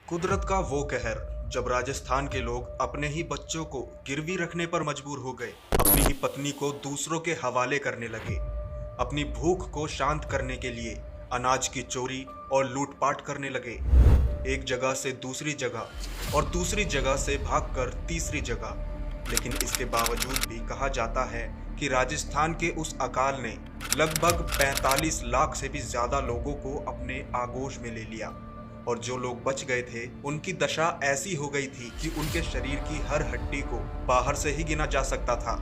कुदरत का वो कहर जब राजस्थान के लोग अपने ही बच्चों को गिरवी रखने पर मजबूर हो गए, अपनी ही पत्नी को दूसरों के हवाले करने लगे, अपनी भूख को शांत करने के लिए अनाज की चोरी और लूटपाट करने लगे। एक जगह से दूसरी जगह और दूसरी जगह से भागकर तीसरी जगह। लेकिन इसके बावजूद भी कहा जाता है कि राजस्थान के उस अकाल ने लगभग 45 लाख से भी ज्यादा लोगों को अपने आगोश में ले लिया। और जो लोग बच गए थे उनकी दशा ऐसी हो गई थी कि उनके शरीर की हर हड्डी को बाहर से ही गिना जा सकता था।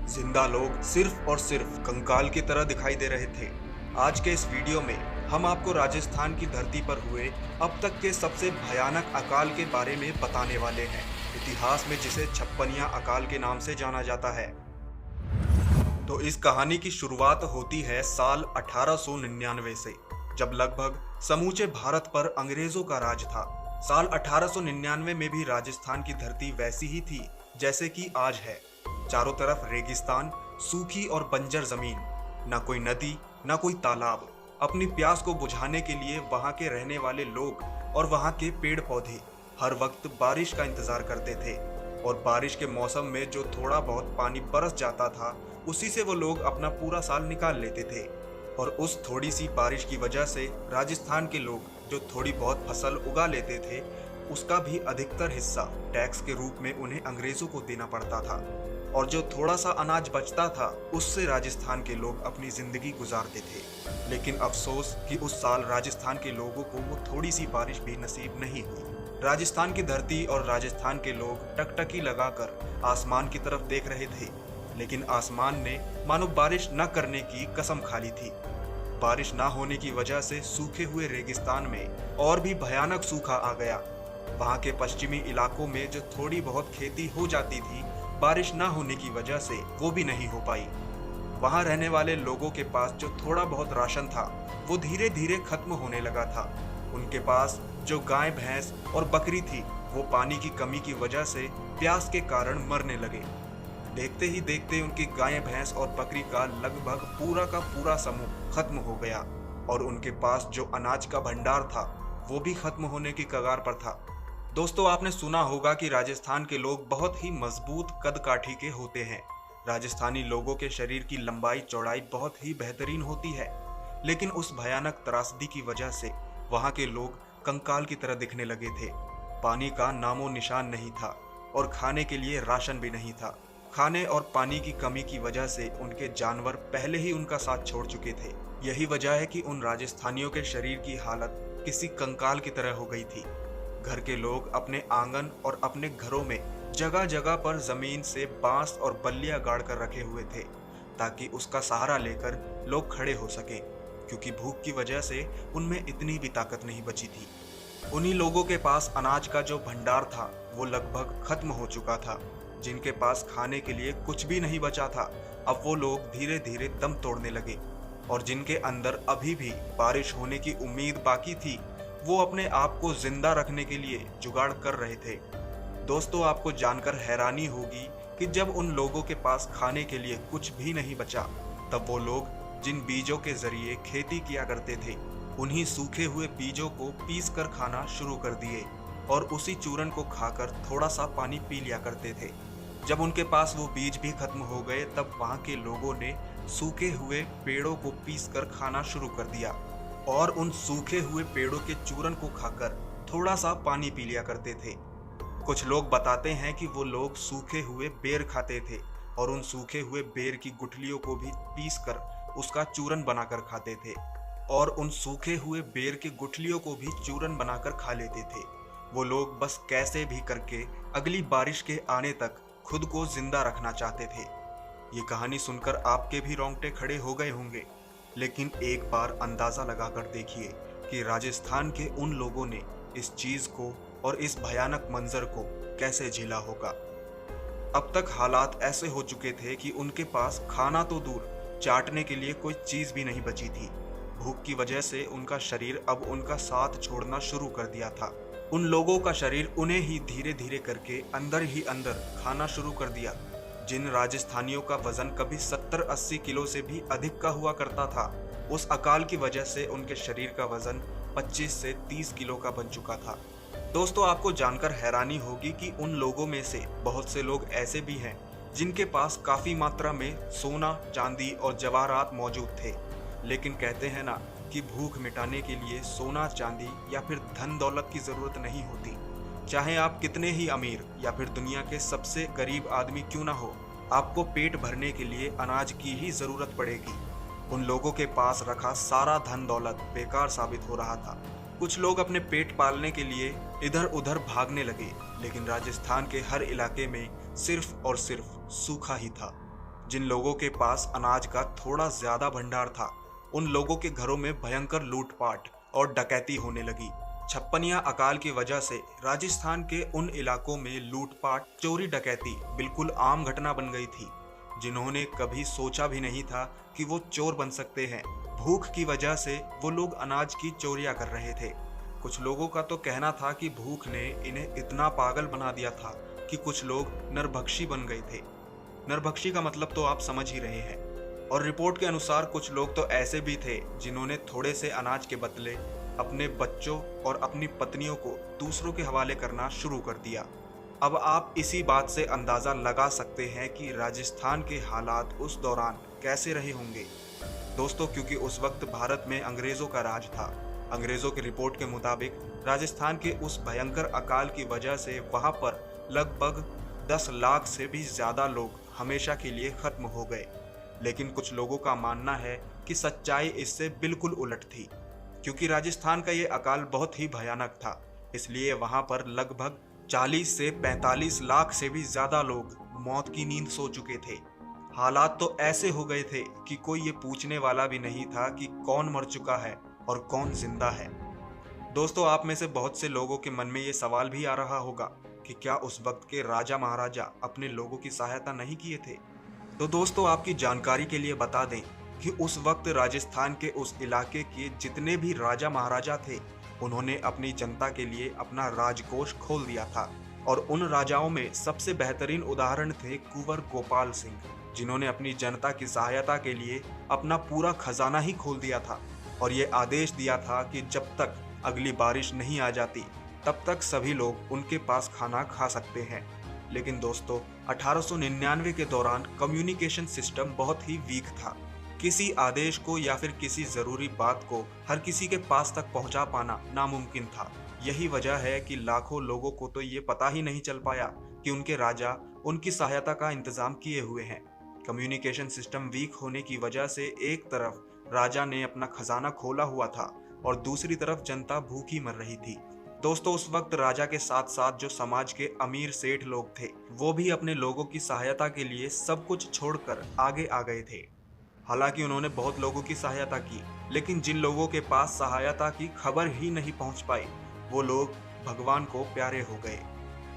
जिंदा लोग सिर्फ और सिर्फ कंकाल की तरह दिखाई दे रहे थे। आज के इस वीडियो में हम आपको राजस्थान की धरती पर हुए अब तक के सबसे भयानक अकाल के बारे में बताने वाले हैं, इतिहास में जिसे छप्पनिया अकाल के नाम से जाना जाता है। तो इस कहानी की शुरुआत होती है साल 1899 से, जब लगभग समूचे भारत पर अंग्रेजों का राज था। साल 1899 में भी राजस्थान की धरती वैसी ही थी जैसे कि आज है। चारों तरफ रेगिस्तान, सूखी और बंजर जमीन, ना कोई नदी ना कोई तालाब। अपनी प्यास को बुझाने के लिए वहां के रहने वाले लोग और वहां के पेड़ पौधे हर वक्त बारिश का इंतजार करते थे। और बारिश के मौसम में जो थोड़ा बहुत पानी बरस जाता था उसी से वो लोग अपना पूरा साल निकाल लेते थे। और उस थोड़ी सी बारिश की वजह से राजस्थान के लोग जो थोड़ी बहुत फसल उगा लेते थे उसका भी अधिकतर हिस्सा टैक्स के रूप में उन्हें अंग्रेजों को देना पड़ता था। और जो थोड़ा सा अनाज बचता था उससे राजस्थान के लोग अपनी जिंदगी गुजारते थे। लेकिन अफसोस कि उस साल राजस्थान के लोगों को वो थोड़ी सी बारिश भी नसीब नहीं हुई। राजस्थान की धरती और राजस्थान के लोग टकटकी लगाकर आसमान की तरफ देख रहे थे, लेकिन आसमान ने मानो बारिश न करने की कसम खा ली थी। बारिश न होने की वजह से सूखे हुए रेगिस्तान में और भी भयानक सूखा आ गया। वहां के पश्चिमी इलाकों में जो थोड़ी बहुत खेती हो जाती थी, बारिश न होने की वजह से वो भी नहीं हो पाई। वहां रहने वाले लोगों के पास जो थोड़ा बहुत राशन था वो धीरे धीरे खत्म होने लगा था। उनके पास जो गाय, भैंस और बकरी थी वो पानी की कमी की वजह से प्यास के कारण मरने लगे। देखते ही देखते उनकी गाय, भैंस और बकरी का लगभग पूरा का पूरा समूह खत्म हो गया। और उनके पास जो अनाज का भंडार था वो भी खत्म होने की कगार पर था। दोस्तों, आपने सुना होगा कि राजस्थान के लोग बहुत ही मजबूत कद काठी के होते हैं। राजस्थानी लोगों के शरीर की लंबाई चौड़ाई बहुत ही बेहतरीन होती है। लेकिन उस भयानक त्रासदी की वजह से वहां के लोग कंकाल की तरह दिखने लगे थे। पानी का नामो निशान नहीं था और खाने के लिए राशन भी नहीं था। खाने और पानी की कमी की वजह से उनके जानवर पहले ही उनका साथ छोड़ चुके थे। यही वजह है कि उन राजस्थानियों के शरीर की हालत किसी कंकाल की तरह हो गई थी। घर के लोग अपने आंगन और अपने घरों में जगह जगह पर जमीन से बांस और बल्लियां गाड़ कर रखे हुए थे, ताकि उसका सहारा लेकर लोग खड़े हो सके, क्योंकि भूख की वजह से उनमें इतनी भी ताकत नहीं बची थी। उन्हीं लोगों के पास अनाज का जो भंडार था वो लगभग खत्म हो चुका था। जिनके पास खाने के लिए कुछ भी नहीं बचा था, अब वो लोग धीरे धीरे दम तोड़ने लगे। और जिनके अंदर अभी भी बारिश होने की उम्मीद बाकी थी वो अपने आप को जिंदा रखने के लिए जुगाड़ कर रहे थे। दोस्तों, आपको जानकर हैरानी होगी कि जब उन लोगों के पास खाने के लिए कुछ भी नहीं बचा, तब वो लोग जिन बीजों के जरिए खेती किया करते थे उन्हीं सूखे हुए बीजों को पीस कर खाना शुरू कर दिए और उसी चूरन को खाकर थोड़ा सा पानी पी लिया करते थे। जब उनके पास वो बीज भी खत्म हो गए तब वहां के लोगों ने सूखे हुए पेड़ों को पीस कर खाना शुरू कर दिया और उन सूखे हुए पेड़ों के चूरन को खाकर थोड़ा सा पानी पी लिया करते थे। कुछ लोग बताते हैं कि वो लोग सूखे हुए बेर खाते थे और उन सूखे हुए बेर की गुठलियों को भी पीस कर उसका चूरन बनाकर खाते थे और उन सूखे हुए बेर की गुठलियों को भी चूरन बनाकर खा लेते थे। वो लोग बस कैसे भी करके अगली बारिश के आने तक खुद को जिंदा रखना चाहते थे। ये कहानी सुनकर आपके भी रोंगटे खड़े हो गए होंगे, लेकिन एक बार अंदाजा लगाकर देखिए कि राजस्थान के उन लोगों ने इस चीज को और इस भयानक मंजर को कैसे झेला होगा। अब तक हालात ऐसे हो चुके थे कि उनके पास खाना तो दूर, चाटने के लिए कोई चीज भी नहीं बची थी। भूख की वजह से उनका शरीर अब उनका साथ छोड़ना शुरू कर दिया था। उन लोगों का शरीर उन्हें ही धीरे धीरे करके अंदर ही अंदर खाना शुरू कर दिया। जिन राजस्थानियों का वजन कभी 70-80 किलो से भी अधिक का हुआ करता था, उस अकाल की वजह से उनके शरीर का वजन 25 से 30 किलो का बन चुका था। दोस्तों, आपको जानकर हैरानी होगी कि उन लोगों में से बहुत से लोग ऐसे भी हैं जिनके पास काफी मात्रा में सोना, चांदी और जवाहरात मौजूद थे। लेकिन कहते हैं ना कि भूख मिटाने के लिए सोना, चांदी या फिर धन दौलत की जरूरत नहीं होती। चाहे आप कितने ही अमीर या फिर दुनिया के सबसे गरीब आदमी क्यों ना हो, आपको पेट भरने के लिए अनाज की ही जरूरत पड़ेगी। उन लोगों के पास रखा सारा धन दौलत बेकार साबित हो रहा था। कुछ लोग अपने पेट पालने के लिए इधर उधर भागने लगे, लेकिन राजस्थान के हर इलाके में सिर्फ और सिर्फ सूखा ही था। जिन लोगों के पास अनाज का थोड़ा ज्यादा भंडार था, उन लोगों के घरों में भयंकर लूटपाट और डकैती होने लगी। छप्पनिया अकाल की वजह से राजस्थान के उन इलाकों में लूटपाट, चोरी, डकैती बिल्कुल आम घटना बन गई थी। जिन्होंने कभी सोचा भी नहीं था कि वो चोर बन सकते हैं, भूख की वजह से वो लोग अनाज की चोरियां कर रहे थे। कुछ लोगों का तो कहना था कि भूख ने इन्हें इतना पागल बना दिया था कि कुछ लोग नरभक्षी बन गए थे। नरभक्षी का मतलब तो आप समझ ही रहे हैं। और रिपोर्ट के अनुसार कुछ लोग तो ऐसे भी थे जिन्होंने थोड़े से अनाज के बदले अपने बच्चों और अपनी पत्नियों को दूसरों के हवाले करना शुरू कर दिया। अब आप इसी बात से अंदाजा लगा सकते हैं कि राजस्थान के हालात उस दौरान कैसे रहे होंगे। दोस्तों, क्योंकि उस वक्त भारत में अंग्रेजों का राज था। अंग्रेजों की रिपोर्ट के मुताबिक राजस्थान के उस भयंकर अकाल की वजह से वहां पर लगभग 10 लाख से भी ज्यादा लोग हमेशा के लिए खत्म हो गए। लेकिन कुछ लोगों का मानना है कि सच्चाई इससे बिल्कुल उलट थी। क्योंकि राजस्थान का ये अकाल बहुत ही भयानक था, इसलिए वहां पर लगभग 40 से 45 लाख से भी ज्यादा लोग मौत की नींद सो चुके थे। हालात तो ऐसे हो गए थे कि कोई ये पूछने वाला भी नहीं था कि कौन मर चुका है और कौन जिंदा है। दोस्तों, आप में से बहुत से लोगों के मन में ये सवाल भी आ रहा होगा कि क्या उस वक्त के राजा महाराजा अपने लोगों की सहायता नहीं किए थे। तो दोस्तों, आपकी जानकारी के लिए बता दें कि उस वक्त राजस्थान के उस इलाके के जितने भी राजा महाराजा थे, उन्होंने अपनी जनता के लिए अपना राजकोष खोल दिया था। और उन राजाओं में सबसे बेहतरीन उदाहरण थे कुंवर गोपाल सिंह, जिन्होंने अपनी जनता की सहायता के लिए अपना पूरा खजाना ही खोल दिया था और ये आदेश दिया था कि जब तक अगली बारिश नहीं आ जाती तब तक सभी लोग उनके पास खाना खा सकते हैं। लेकिन दोस्तों, 1899 के दौरान कम्युनिकेशन सिस्टम बहुत ही वीक था। किसी आदेश को या फिर किसी जरूरी बात को हर किसी के पास तक पहुंचा पाना नामुमकिन था। यही वजह है कि लाखों लोगों को तो ये पता ही नहीं चल पाया कि उनके राजा उनकी सहायता का इंतजाम किए हुए हैं। कम्युनिकेशन सिस्टम वीक होने की वजह से एक तरफ राजा ने अपना खजाना खोला हुआ था और दूसरी तरफ जनता भूखी मर रही थी। दोस्तों, उस वक्त राजा के साथ साथ जो समाज के अमीर सेठ लोग थे, वो भी अपने लोगों की सहायता के लिए सब कुछ छोड़कर आगे आ गए थे। हालांकि उन्होंने बहुत लोगों की सहायता की, लेकिन जिन लोगों के पास सहायता की खबर ही नहीं पहुंच पाई, वो लोग भगवान को प्यारे हो गए।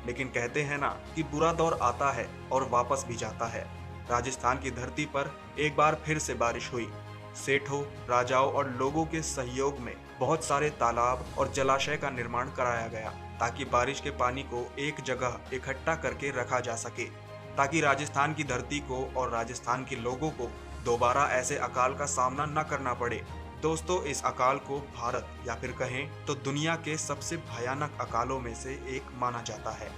लेकिन कहते हैं ना कि बुरा दौर आता है और वापस भी जाता है। राजस्थान की धरती पर एक बार फिर से बारिश हुई। सेठों, राजाओं और लोगों के सहयोग में बहुत सारे तालाब और जलाशय का निर्माण कराया गया ताकि बारिश के पानी को एक जगह इकट्ठा करके रखा जा सके, ताकि राजस्थान की धरती को और राजस्थान के लोगों को दोबारा ऐसे अकाल का सामना न करना पड़े। दोस्तों, इस अकाल को भारत या फिर कहें तो दुनिया के सबसे भयानक अकालों में से एक माना जाता है।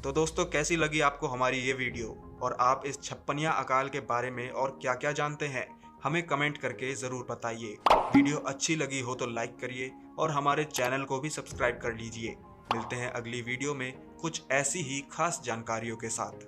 तो दोस्तों, कैसी लगी आपको हमारी ये वीडियो और आप इस छप्पनिया अकाल के बारे में और क्या क्या जानते हैं, हमें कमेंट करके ज़रूर बताइए। वीडियो अच्छी लगी हो तो लाइक करिए और हमारे चैनल को भी सब्सक्राइब कर लीजिए। मिलते हैं अगली वीडियो में कुछ ऐसी ही खास जानकारियों के साथ।